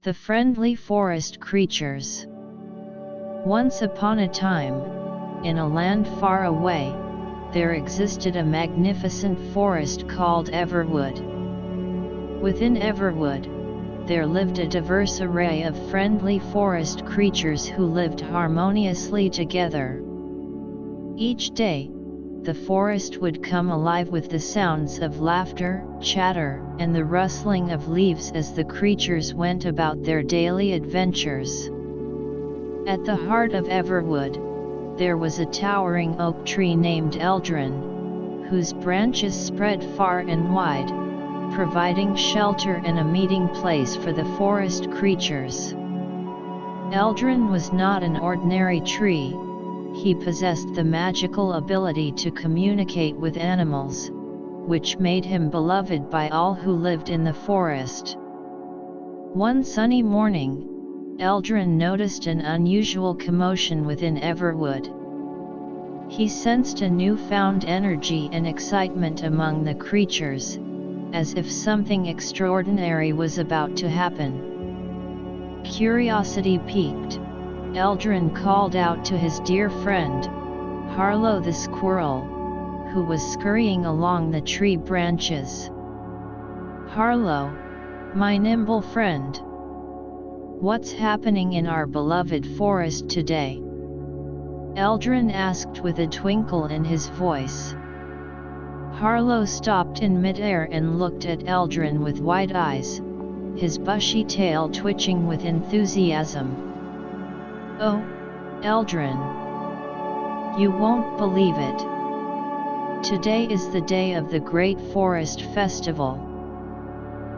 The friendly forest creatures. Once upon a time, in a land far away, there existed a magnificent forest called Everwood. Within Everwood, there lived a diverse array of friendly forest creatures who lived harmoniously together. Each day, the forest would come alive with the sounds of laughter, chatter, and the rustling of leaves as the creatures went about their daily adventures. At the heart of Everwood, there was a towering oak tree named Eldrin, whose branches spread far and wide, providing shelter and a meeting place for the forest creatures. Eldrin was not an ordinary tree. He possessed the magical ability to communicate with animals, which made him beloved by all who lived in the forest. One sunny morning, Eldrin noticed an unusual commotion within Everwood. He sensed a newfound energy and excitement among the creatures, as if something extraordinary was about to happen. Curiosity piqued, Eldrin called out to his dear friend, Harlow the squirrel, who was scurrying along the tree branches. "Harlow, my nimble friend. What's happening in our beloved forest today?" Eldrin asked with a twinkle in his voice. Harlow stopped in midair and looked at Eldrin with wide eyes, his bushy tail twitching with enthusiasm. "Oh, Eldrin! You won't believe it. Today is the day of the Great Forest Festival.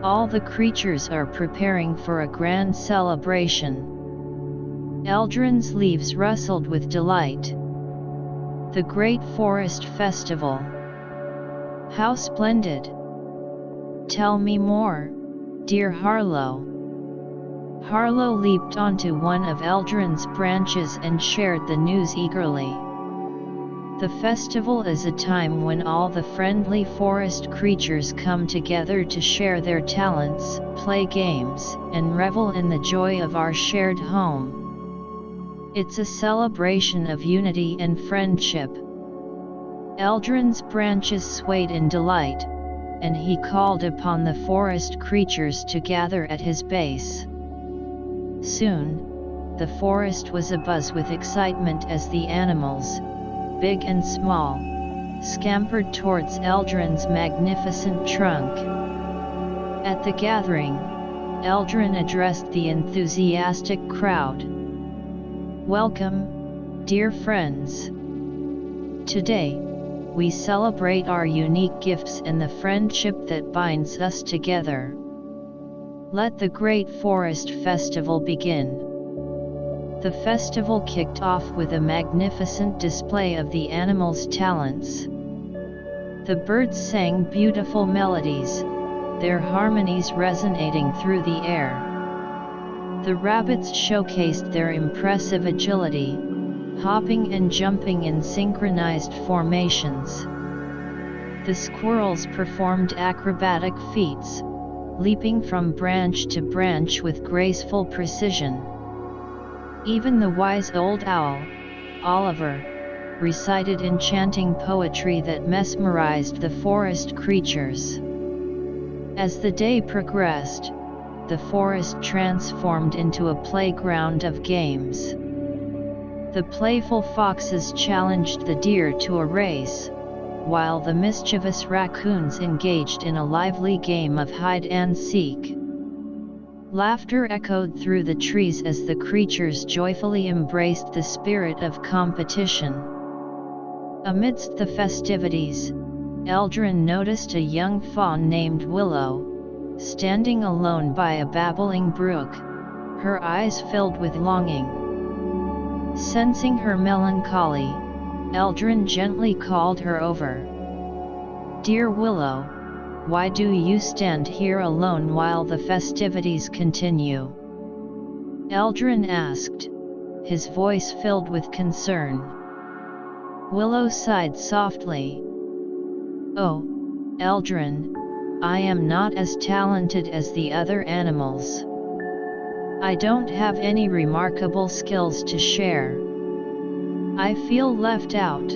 All the creatures are preparing for a grand celebration." Eldrin's leaves rustled with delight. "The Great Forest Festival. How splendid! Tell me more, dear Harlow." Harlow leaped onto one of Eldrin's branches and shared the news eagerly. "The festival is a time when all the friendly forest creatures come together to share their talents, play games, and revel in the joy of our shared home. It's a celebration of unity and friendship." Eldrin's branches swayed in delight, and he called upon the forest creatures to gather at his base. Soon, the forest was abuzz with excitement as the animals, big and small, scampered towards Eldrin's magnificent trunk. At the gathering, Eldrin addressed the enthusiastic crowd. "Welcome, dear friends. Today, we celebrate our unique gifts and the friendship that binds us together. Let the Great Forest Festival begin." The festival kicked off with a magnificent display of the animals' talents. The birds sang beautiful melodies, their harmonies resonating through the air. The rabbits showcased their impressive agility, hopping and jumping in synchronized formations. The squirrels performed acrobatic feats, leaping from branch to branch with graceful precision. Even the wise old owl, Oliver, recited enchanting poetry that mesmerized the forest creatures. As the day progressed, the forest transformed into a playground of games. The playful foxes challenged the deer to a race, while the mischievous raccoons engaged in a lively game of hide-and-seek. Laughter echoed through the trees as the creatures joyfully embraced the spirit of competition. Amidst the festivities, Eldrin noticed a young fawn named Willow, standing alone by a babbling brook, her eyes filled with longing. Sensing her melancholy, Eldrin gently called her over. "Dear Willow, why do you stand here alone while the festivities continue?" Eldrin asked, his voice filled with concern. Willow sighed softly. "Oh, Eldrin, I am not as talented as the other animals. I don't have any remarkable skills to share. I feel left out.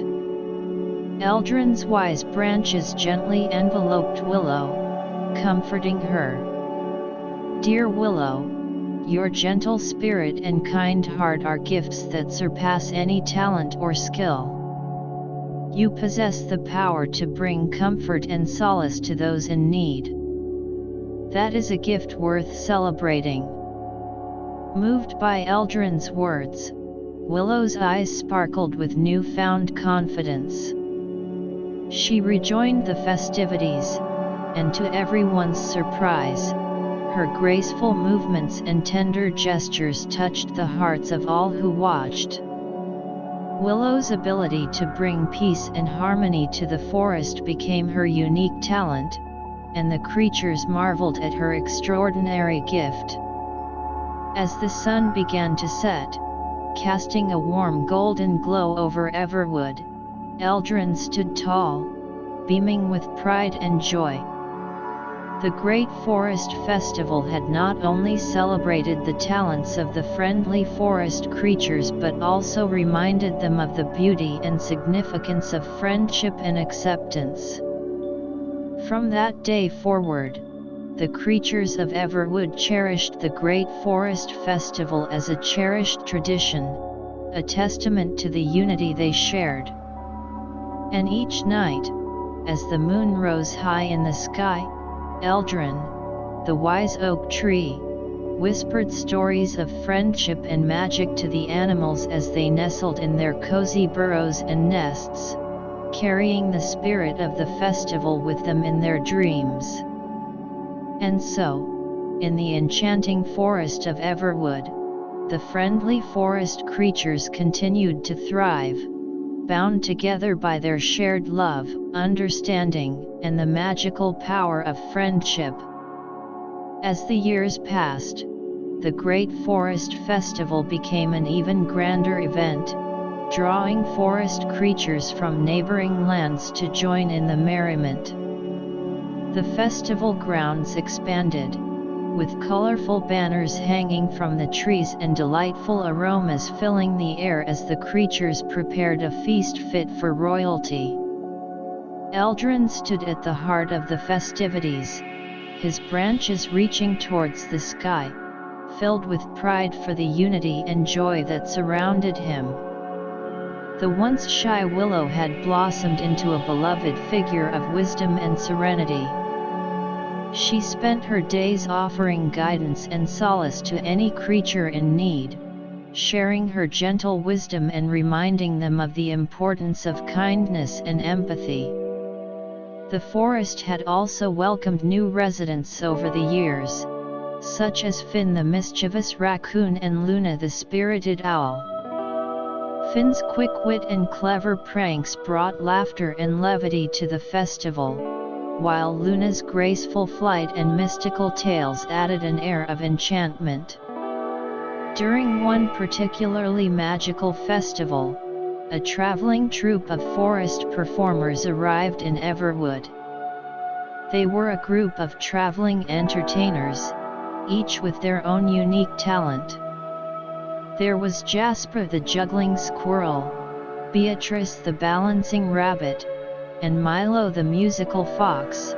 Eldrin's wise branches gently enveloped Willow, comforting her. Dear Willow, your gentle spirit and kind heart are gifts that surpass any talent or skill. You possess the power to bring comfort and solace to those in need. That is a gift worth celebrating. Moved by Eldrin's words, Willow's eyes sparkled with newfound confidence. She rejoined the festivities, and to everyone's surprise, her graceful movements and tender gestures touched the hearts of all who watched. Willow's ability to bring peace and harmony to the forest became her unique talent, and the creatures marveled at her extraordinary gift. As the sun began to set, casting a warm golden glow over Everwood, Eldrin stood tall, beaming with pride and joy. The Great Forest Festival had not only celebrated the talents of the friendly forest creatures but also reminded them of the beauty and significance of friendship and acceptance. From that day forward, the creatures of Everwood cherished the Great Forest Festival as a cherished tradition, a testament to the unity they shared. And each night, as the moon rose high in the sky, Eldrin, the wise oak tree, whispered stories of friendship and magic to the animals as they nestled in their cozy burrows and nests, carrying the spirit of the festival with them in their dreams. And so, in the enchanting forest of Everwood, the friendly forest creatures continued to thrive, bound together by their shared love, understanding, and the magical power of friendship. As the years passed, the Great Forest Festival became an even grander event, drawing forest creatures from neighboring lands to join in the merriment. The festival grounds expanded, with colorful banners hanging from the trees and delightful aromas filling the air as the creatures prepared a feast fit for royalty. Eldrin stood at the heart of the festivities, his branches reaching towards the sky, filled with pride for the unity and joy that surrounded him. The once shy Willow had blossomed into a beloved figure of wisdom and serenity. She spent her days offering guidance and solace to any creature in need, sharing her gentle wisdom and reminding them of the importance of kindness and empathy. The forest had also welcomed new residents over the years, such as Finn the mischievous raccoon and Luna the spirited owl. Finn's quick wit and clever pranks brought laughter and levity to the festival, while Luna's graceful flight and mystical tales added an air of enchantment. During one particularly magical festival, a traveling troupe of forest performers arrived in Everwood. They were a group of traveling entertainers, each with their own unique talent. There was Jasper the juggling squirrel, Beatrice the balancing rabbit, and Milo the musical fox,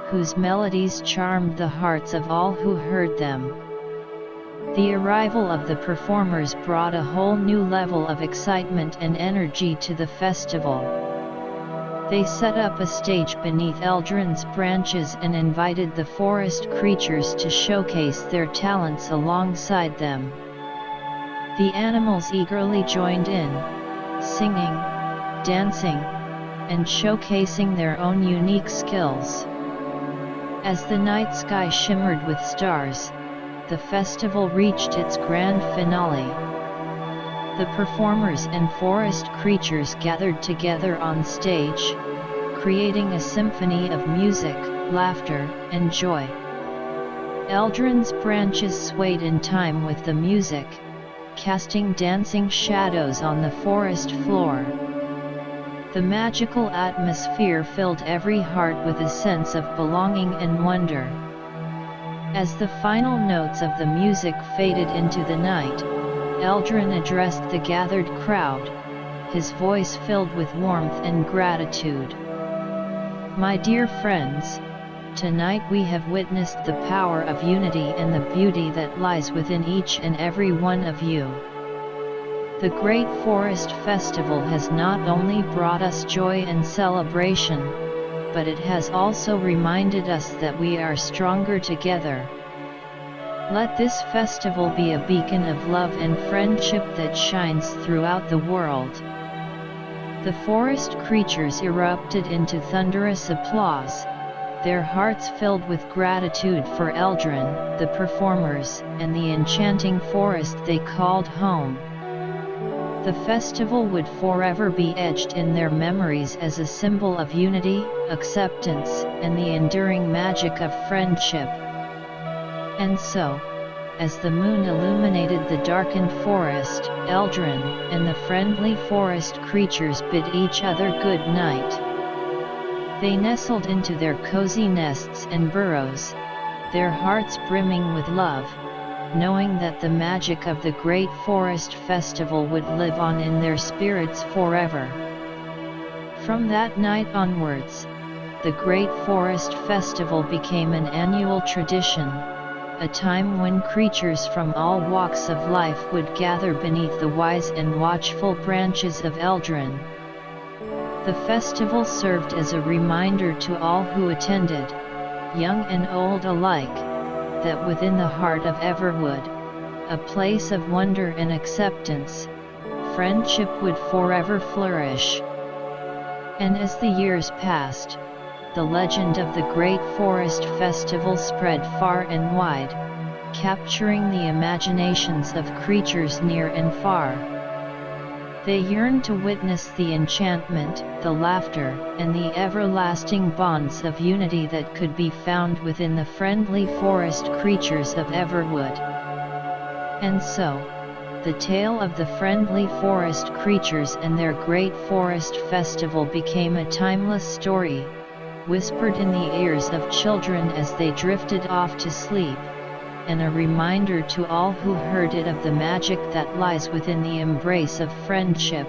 whose melodies charmed the hearts of all who heard them. The arrival of the performers brought a whole new level of excitement and energy to the festival. They set up a stage beneath Eldrin's branches and invited the forest creatures to showcase their talents alongside them. The animals eagerly joined in, singing, dancing, and showcasing their own unique skills. As the night sky shimmered with stars, the festival reached its grand finale. The performers and forest creatures gathered together on stage, creating a symphony of music, laughter, and joy. Eldrin's branches swayed in time with the music, casting dancing shadows on the forest floor. The magical atmosphere filled every heart with a sense of belonging and wonder. As the final notes of the music faded into the night, Eldrin addressed the gathered crowd, his voice filled with warmth and gratitude. My dear friends, tonight we have witnessed the power of unity and the beauty that lies within each and every one of you. The Great Forest Festival has not only brought us joy and celebration, but it has also reminded us that we are stronger together. Let this festival be a beacon of love and friendship that shines throughout the world. The forest creatures erupted into thunderous applause, their hearts filled with gratitude for Eldrin, the performers, and the enchanting forest they called home. The festival would forever be etched in their memories as a symbol of unity, acceptance, and the enduring magic of friendship. And so, as the moon illuminated the darkened forest, Eldrin and the friendly forest creatures bid each other good night. They nestled into their cozy nests and burrows, their hearts brimming with love, knowing that the magic of the Great Forest Festival would live on in their spirits forever. From that night onwards, the Great Forest Festival became an annual tradition, a time when creatures from all walks of life would gather beneath the wise and watchful branches of Eldrin. The festival served as a reminder to all who attended, young and old alike, that within the heart of Everwood, a place of wonder and acceptance, friendship would forever flourish. And as the years passed, the legend of the Great Forest Festival spread far and wide, capturing the imaginations of creatures near and far. They yearned to witness the enchantment, the laughter, and the everlasting bonds of unity that could be found within the friendly forest creatures of Everwood. And so, the tale of the friendly forest creatures and their Great Forest Festival became a timeless story, whispered in the ears of children as they drifted off to sleep, and a reminder to all who heard it of the magic that lies within the embrace of friendship.